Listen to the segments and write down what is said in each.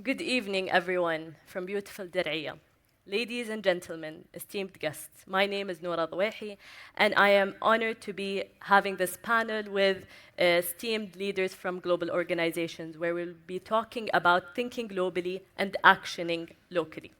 Good evening, everyone, from beautiful Diriyah. Ladies and gentlemen, esteemed guests, my name is Nora Aldhuwaihi, and I am honored to be having this panel with esteemed leaders from global organizations where we'll be talking about thinking globally and actioning locally.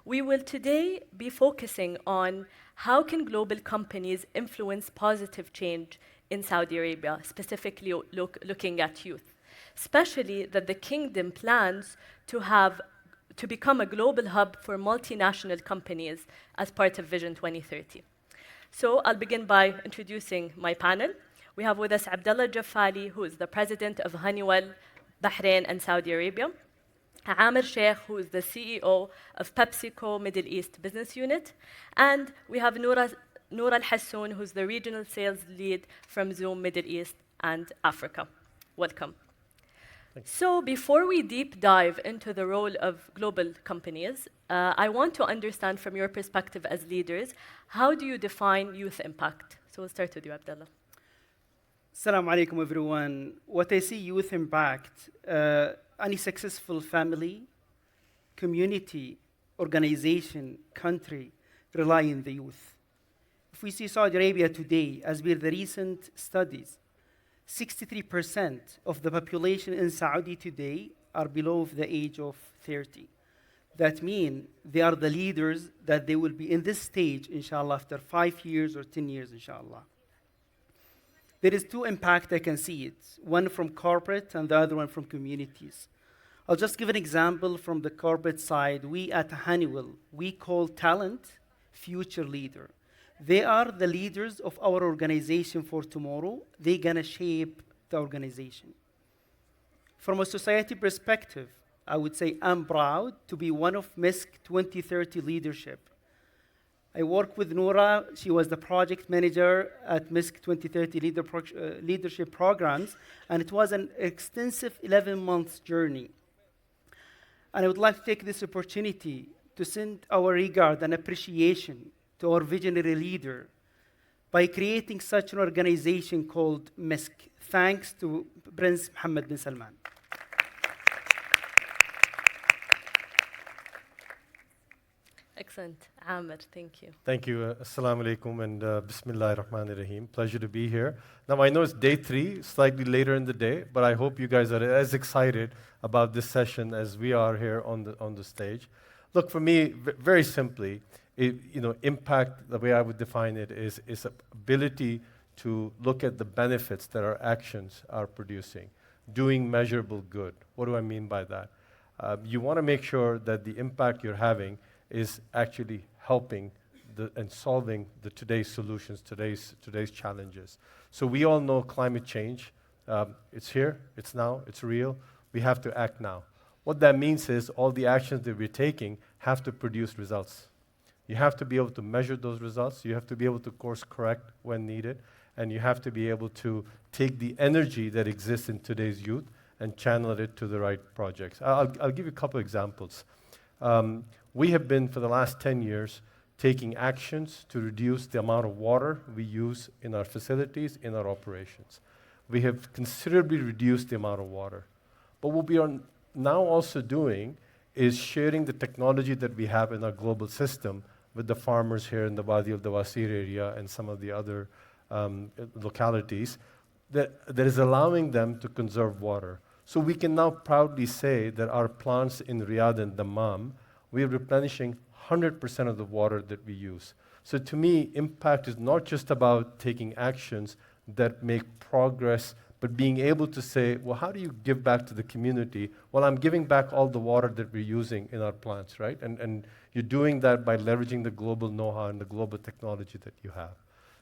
We will today be focusing on how can global companies influence positive change in Saudi Arabia, specifically looking at youth, especially that the kingdom plans to become a global hub for multinational companies as part of Vision 2030. So I'll begin by introducing my panel. We have with us Abdullah Al-Juffali, who is the president of Honeywell, Bahrain, and Saudi Arabia. Aamer Sheikh, who is the CEO of Pepsico Middle East Business Unit. And we have Nora Al-Hassoun, who's the regional sales lead from Zoom Middle East and Africa. Welcome. So before we deep dive into the role of global companies, I want to understand from your perspective as leaders, how do you define youth impact? So we'll start with you, Abdullah. Assalamu alaikum, everyone. What I see youth impact, any successful family, community, organization, country rely on the youth. If we see Saudi Arabia today, as per the recent studies, 63% of the population in Saudi today are below the age of 30. That means they are the leaders that they will be in this stage, inshallah, after 5 years or 10 years, inshallah. There is two impact I can see it, one from corporate and the other one from communities. I'll just give an example from the corporate side. We at Honeywell, we call talent future leader. They are the leaders of our organization for tomorrow. They're gonna shape the organization. From a society perspective, I would say I'm proud to be one of Misk 2030 leadership. I work with Nora. She was the project manager at Misk 2030 leadership programs, and it was an extensive 11 months journey. And I would like to take this opportunity to send our regard and appreciation to our visionary leader by creating such an organization called Misk. Thanks to Prince Mohammed bin Salman. Excellent. Aamer, thank you. Thank you. Assalamu alaikum and Bismillah ar-Rahman ar-Rahim. Pleasure to be here. Now, I know it's day 3, slightly later in the day, but I hope you guys are as excited about this session as we are here on the stage. Look, for me, very simply, impact, the way I would define it, is ability to look at the benefits that our actions are producing, doing measurable good. What do I mean by that? You want to make sure that the impact you're having is actually helping and solving today's solutions, today's challenges. So we all know climate change. It's here, it's now, it's real. We have to act now. What that means is all the actions that we're taking have to produce results. You have to be able to measure those results. You have to be able to course correct when needed. And you have to be able to take the energy that exists in today's youth and channel it to the right projects. I'll give you a couple examples. We have been, for the last 10 years, taking actions to reduce the amount of water we use in our facilities, in our operations. We have considerably reduced the amount of water. But what we are now also doing is sharing the technology that we have in our global system with the farmers here in the Wadi of the Wasir area and some of the other localities that is allowing them to conserve water. So we can now proudly say that our plants in Riyadh and Dammam, we are replenishing 100% of the water that we use. So to me, impact is not just about taking actions that make progress, but being able to say, well, how do you give back to the community? Well, I'm giving back all the water that we're using in our plants, right? And you're doing that by leveraging the global know-how and the global technology that you have.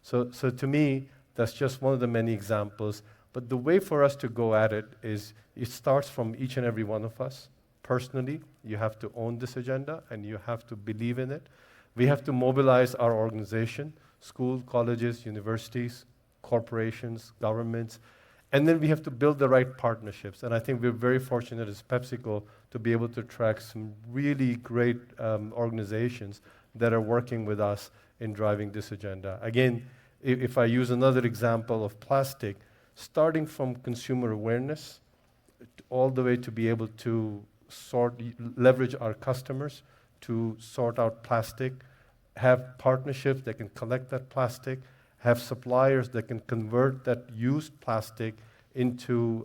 So to me, that's just one of the many examples. But the way for us to go at it is it starts from each and every one of us. Personally, you have to own this agenda and you have to believe in it. We have to mobilize our organization, school, colleges, universities, corporations, governments, and then we have to build the right partnerships. And I think we're very fortunate as PepsiCo to be able to attract some really great organizations that are working with us in driving this agenda. Again, if I use another example of plastic, starting from consumer awareness all the way to be able to leverage our customers to sort out plastic, have partnerships that can collect that plastic, have suppliers that can convert that used plastic into,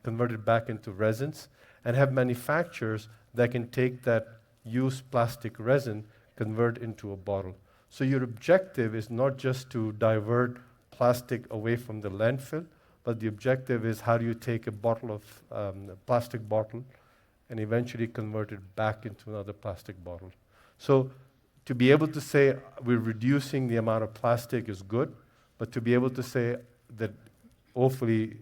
convert it back into resins, and have manufacturers that can take that used plastic resin, convert into a bottle. So your objective is not just to divert plastic away from the landfill, but the objective is how do you take a bottle of a plastic bottle and eventually convert it back into another plastic bottle. So to be able to say we're reducing the amount of plastic is good, but to be able to say that hopefully,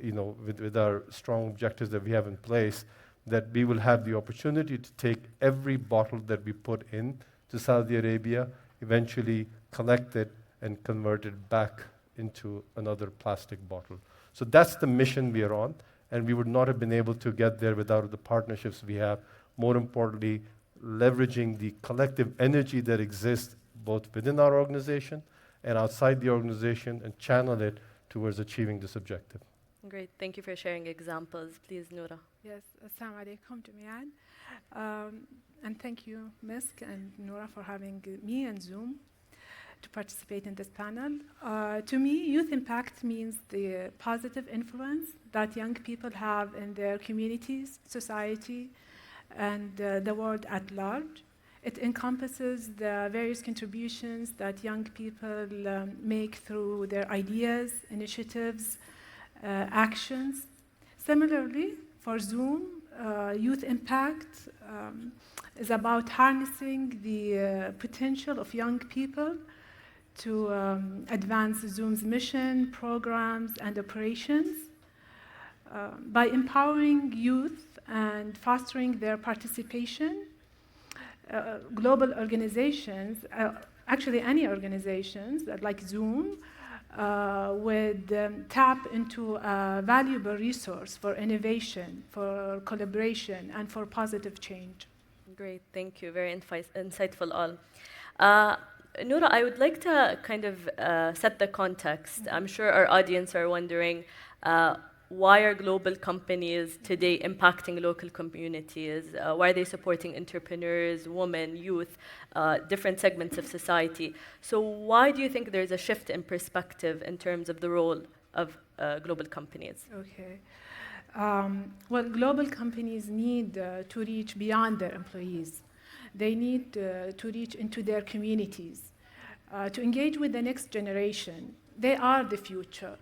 with our strong objectives that we have in place, that we will have the opportunity to take every bottle that we put in to Saudi Arabia, eventually collect it and convert it back into another plastic bottle. So that's the mission we are on, and we would not have been able to get there without the partnerships we have. More importantly, leveraging the collective energy that exists both within our organization and outside the organization and channel it towards achieving this objective. Great. Thank you for sharing examples. Please, Nora. Yes, assalamu alaikum jami'an. And thank you, Misk and Nora, for having me and Zoom to participate in this panel. To me, youth impact means the positive influence that young people have in their communities, society, and the world at large. It encompasses the various contributions that young people make through their ideas, initiatives, actions. Similarly, for Zoom, youth impact is about harnessing the potential of young people to advance Zoom's mission, programs, and operations. By empowering youth and fostering their participation, global organizations, actually any organizations like Zoom, would tap into a valuable resource for innovation, for collaboration, and for positive change. Great, thank you. Very insightful all. Nora, I would like to kind of set the context. I'm sure our audience are wondering, why are global companies today impacting local communities? Why are they supporting entrepreneurs, women, youth, different segments of society? So why do you think there's a shift in perspective in terms of the role of global companies? Okay. Well, global companies need to reach beyond their employees. They need to reach into their communities, to engage with the next generation. They are the future.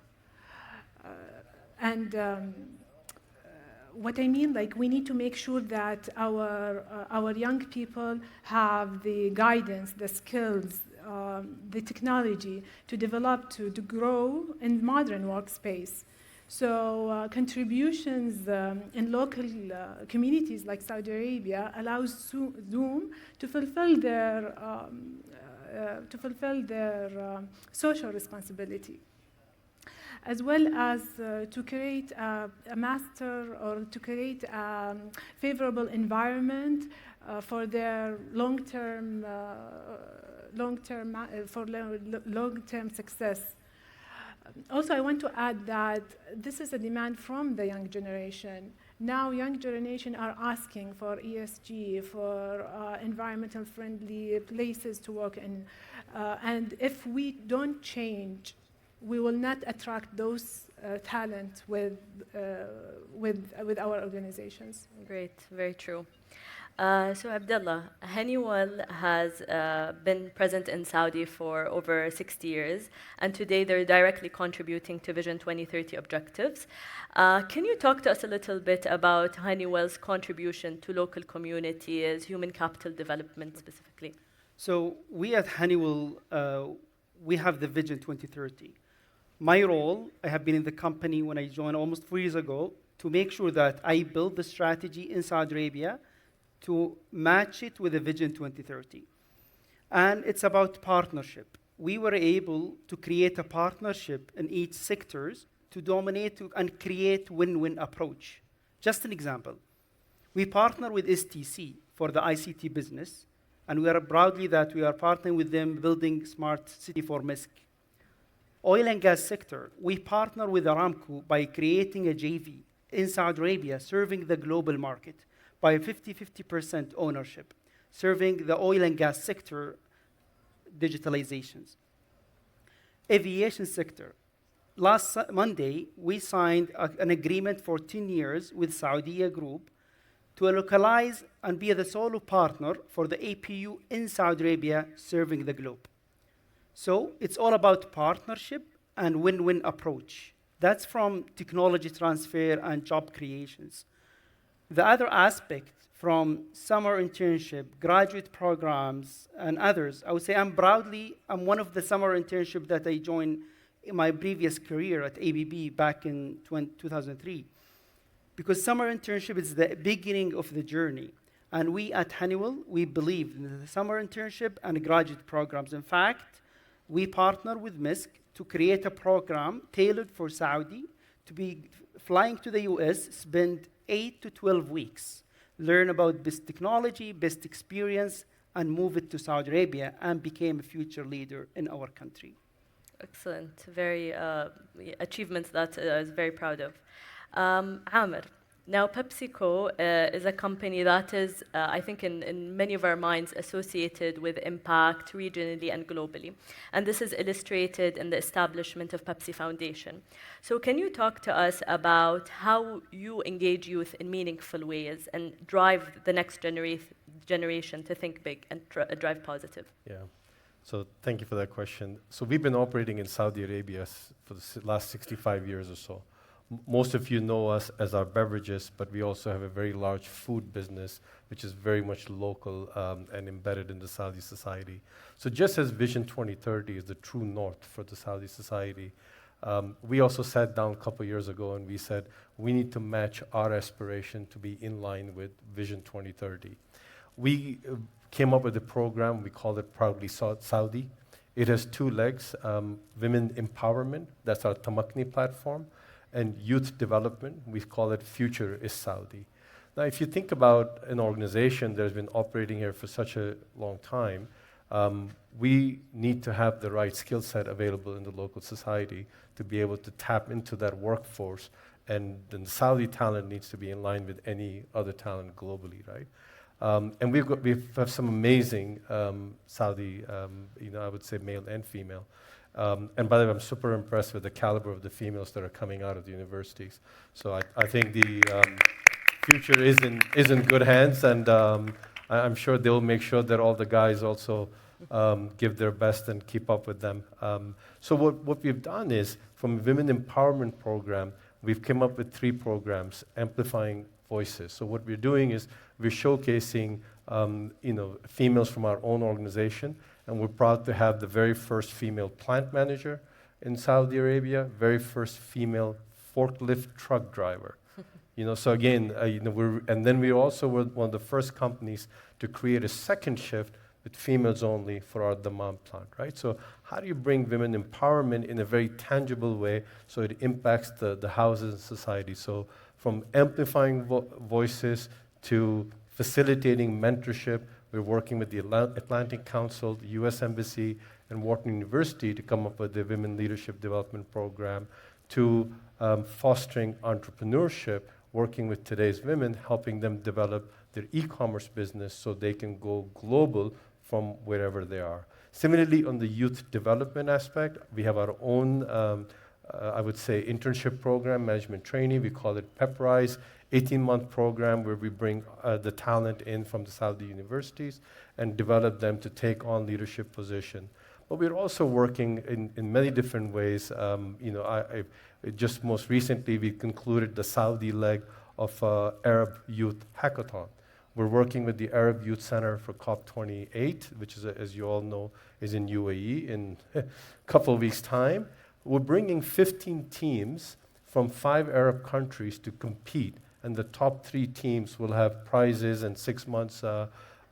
And what I mean, like, we need to make sure that our young people have the guidance, the skills, the technology to develop, to grow in modern workspace. So contributions in local communities like Saudi Arabia allows Zoom to fulfill their social responsibility, as well as to create a master or to create a favorable environment for their long-term success. Also, I want to add that this is a demand from the young generation. Now, young generation are asking for ESG, for environmental friendly places to work in, and if we don't change, we will not attract those talent with our organizations. Great, very true. So Abdullah, Honeywell has been present in Saudi for over 60 years, and today they're directly contributing to Vision 2030 objectives. Can you talk to us a little bit about Honeywell's contribution to local communities, human capital development specifically? So we at Honeywell, we have the Vision 2030. My role, I have been in the company when I joined almost 4 years ago, to make sure that I build the strategy in Saudi Arabia to match it with the Vision 2030. And it's about partnership. We were able to create a partnership in each sectors to dominate and create win-win approach. Just an example. We partner with STC for the ICT business, and we are proudly that we are partnering with them building smart city for Misk. Oil and gas sector, we partner with Aramco by creating a JV in Saudi Arabia serving the global market, by 50% ownership, serving the oil and gas sector digitalizations. Aviation sector. Last Monday, we signed an agreement for 10 years with Saudiya Group to localize and be the sole partner for the APU in Saudi Arabia, serving the globe. So it's all about partnership and win-win approach. That's from technology transfer and job creations. The other aspect from summer internship, graduate programs, and others, I would say I'm one of the summer internship that I joined in my previous career at ABB back in 2003. Because summer internship is the beginning of the journey. And we at Honeywell, we believe in the summer internship and graduate programs. In fact, we partner with Misk to create a program tailored for Saudi to be flying to the US, spend 8 to 12 weeks, learn about best technology, best experience, and move it to Saudi Arabia and became a future leader in our country. Excellent. Very achievements that I was very proud of. Aamer, now PepsiCo is a company that is, I think, in many of our minds associated with impact regionally and globally. And this is illustrated in the establishment of Pepsi Foundation. So can you talk to us about how you engage youth in meaningful ways and drive the next generation to think big and drive positive? Yeah. So thank you for that question. So we've been operating in Saudi Arabia for the last 65 years or so. Most of you know us as our beverages, but we also have a very large food business, which is very much local and embedded in the Saudi society. So just as Vision 2030 is the true north for the Saudi society, we also sat down a couple of years ago and we said, we need to match our aspiration to be in line with Vision 2030. We came up with a program, we call it Proudly Saudi. It has two legs, women empowerment, that's our Tamakni platform, and youth development, we call it Future is Saudi. Now, if you think about an organization that has been operating here for such a long time, we need to have the right skill set available in the local society to be able to tap into that workforce, and the Saudi talent needs to be in line with any other talent globally, right? And we have some amazing Saudi, I would say male and female. And by the way, I'm super impressed with the caliber of the females that are coming out of the universities. So I think the future is in good hands, and I'm sure they'll make sure that all the guys also give their best and keep up with them. So what we've done is, from a women empowerment program, we've come up with 3 programs, amplifying voices. So what we're doing is we're showcasing females from our own organization, and we're proud to have the very first female plant manager in Saudi Arabia, very first female forklift truck driver. So again, and then we also were one of the first companies to create a second shift with females only for our Dammam plant, right? So how do you bring women empowerment in a very tangible way so it impacts the houses and society? So from amplifying voices to facilitating mentorship, we're working with the Atlantic Council, the U.S. Embassy, and Wharton University to come up with the Women Leadership Development Program, to fostering entrepreneurship, working with today's women, helping them develop their e-commerce business so they can go global from wherever they are. Similarly, on the youth development aspect, we have our own, I would say, internship program, management training. We call it PepRise, 18-month program where we bring the talent in from the Saudi universities and develop them to take on leadership position. But we're also working in many different ways. Just most recently, we concluded the Saudi leg of Arab Youth Hackathon. We're working with the Arab Youth Center for COP28, which is, as you all know, is in UAE in a couple of weeks' time. We're bringing 15 teams from 5 Arab countries to compete, and the top 3 teams will have prizes and 6 months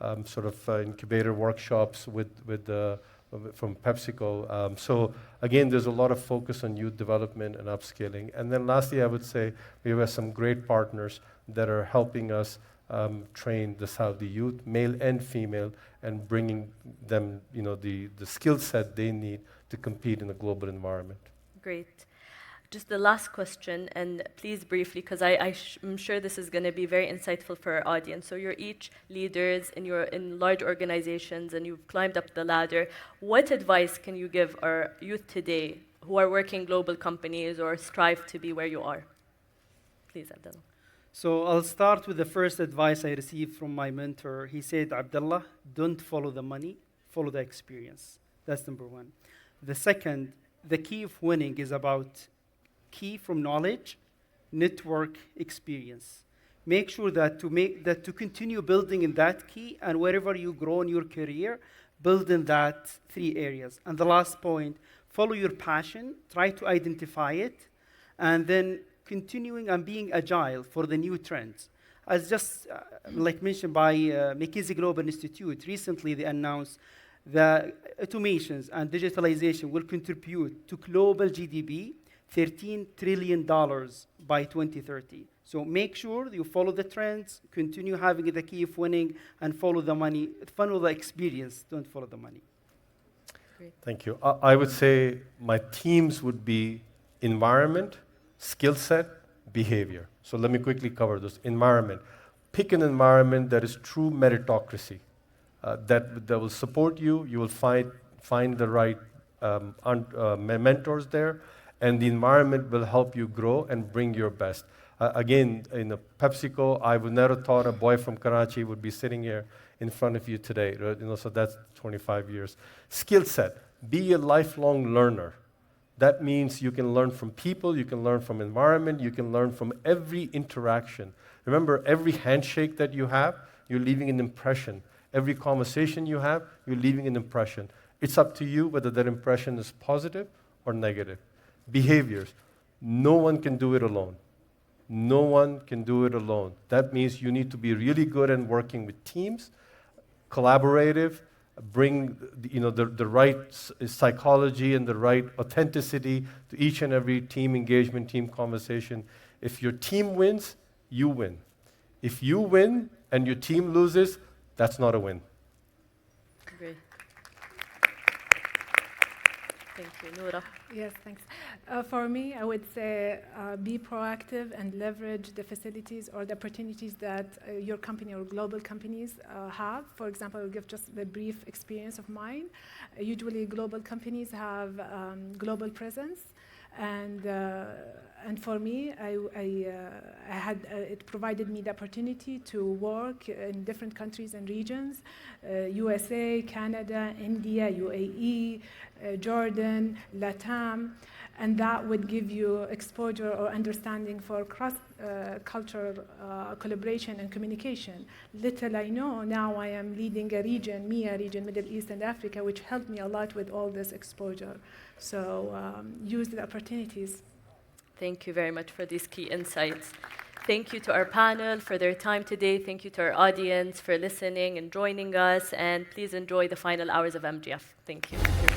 incubator workshops from PepsiCo. So again, there's a lot of focus on youth development and upskilling. And then lastly, I would say we have some great partners that are helping us train the Saudi youth, male and female, and bringing them the skill set they need to compete in a global environment. Great. Just the last question, and please briefly, because I'm sure this is going to be very insightful for our audience. So you're each leaders in large organizations, and you've climbed up the ladder. What advice can you give our youth today who are working global companies or strive to be where you are? Please, Abdullah. So I'll start with the first advice I received from my mentor. He said, Abdullah, don't follow the money, follow the experience. That's number one. The second, the key of winning is about key from knowledge, network, experience. Make sure that to continue building in that key, and wherever you grow in your career, build in that 3 areas. And the last point, follow your passion, try to identify it, and then continuing and being agile for the new trends. As just like mentioned by McKinsey Global Institute, recently they announced that automations and digitalization will contribute to global GDP $13 trillion by 2030. So make sure you follow the trends, continue having the key of winning, and follow the money, follow the experience, don't follow the money. Great. Thank you. I would say my themes would be environment, skill set, behavior. So let me quickly cover those. Environment. Pick an environment that is true meritocracy, that will support you. You will find the right mentors there, and the environment will help you grow and bring your best. Again, in a Pepsico, I would never thought a boy from Karachi would be sitting here in front of you today. Right? So that's 25 years. Skill set. Be a lifelong learner. That means you can learn from people, you can learn from environment, you can learn from every interaction. Remember, every handshake that you have, you're leaving an impression. Every conversation you have, you're leaving an impression. It's up to you whether that impression is positive or negative. Behaviors. No one can do it alone. No one can do it alone. That means you need to be really good at working with teams, collaborative, bring the right psychology and the right authenticity to each and every team engagement, team conversation. If your team wins, you win. If you win and your team loses, that's not a win. Great. Thank you. Nora? Yes, thanks. For me, I would say be proactive and leverage the facilities or the opportunities that your company or global companies have. For example, I'll give just the brief experience of mine. Usually, global companies have global presence, and for me, it provided me the opportunity to work in different countries and regions, USA, Canada, India, UAE, Jordan, LATAM, and that would give you exposure or understanding for cross-cultural collaboration and communication. Little I know, now I am leading a region, MEA region, Middle East and Africa, which helped me a lot with all this exposure. So use the opportunities. Thank you very much for these key insights. Thank you to our panel for their time today. Thank you to our audience for listening and joining us. And please enjoy the final hours of MGF. Thank you.